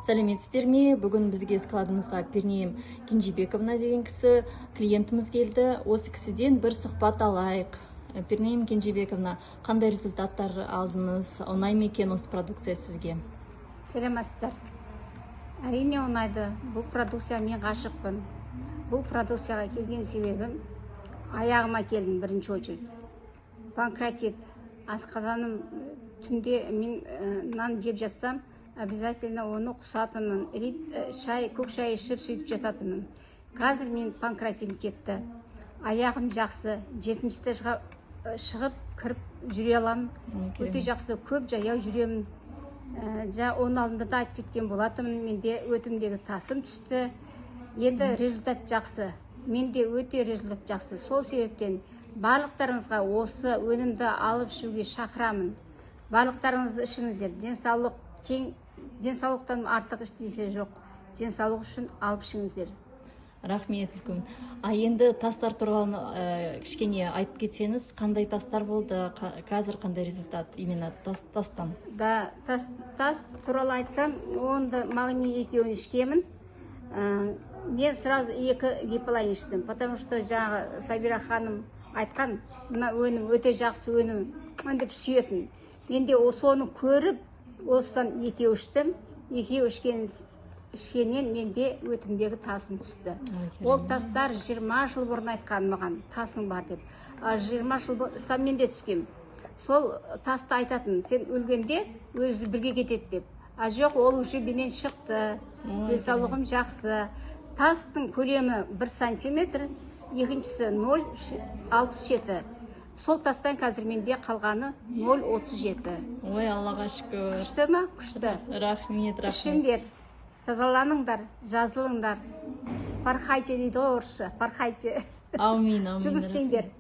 Сәлеметсіздер ме? Бүгін бізге складымызға Пернем Кенжебековна деген кісі клиентіміз келді. Осы кісіден бір сұхбат алайық. Пернем Кенжебековна, қандай результаттар алдыңыз? Оңай ма екен осы продукция сізге? Сәлеметсіздер. Әрине оңайды. Бұл продукция мен ғашықпын. Бұл продукцияға келген себебім аяғыма келдім бірінші очередь. Панкратит, асқазаным түнде мен нан жеп жатсам, обязательно оны құсатымын. Көк шай ішіп сөйтіп жататымын. Қазір мен панкратитім кетті. Аяғым жақсы, 7-те шығып кіріп жүре аламын. Өте жақсы, көп жаяу жүремін. Оның алдында да айтып кеткен болатымын. Менде өтімдегі тасым түсті. Енді результат жақсы. Менде өте результат жақсы. Сол себептен барлықтарыңызға осы өнімді алып ішуге шақырамын. Барлықтарыңызды ішіңіздер. Денсаулықтан артық ештеңе жоқ. Денсаулық үшін алып ішіңіздер. Рахмет үлкен. Енді тастар туралы кішкене айтып кетсеңіз, қандай тастар болды, қазір қандай результат именно тастан? Да, тас туралы айтсам, онда магний екеуін ішкемін. Мен сразу 2 гипалайн іштім, потому что жаңағы Сабира ханым айтқан, мына өнім өте жақсы өнім, деп сүйетін. Менде соны көріп, осыдан 2 іштім. 2 ішкеннен менде өтімдегі тасым түсті. Ол тастар 20 жыл бұрын айтқан маған, тасың бар деп. 20 жыл бұрын мен де түскем. Сол тасты айтатын, сен өлгенде өзі бірге кетеді деп. Жоқ, ол уже менен шықты. Денсаулығым жақсы. Тастың көлемі 1 сантиметр, екіншісі 0,67. Сол тастан қазір менде қалғаны 0,37. Ой, Аллаға шүкір. Күшті ма? Күшті. Рахмет. Ішіңдер, тазаланыңдар, жазылыңдар. Пархайте дейді орысша, пархайте. Аумин. Жұмыс істеңдер.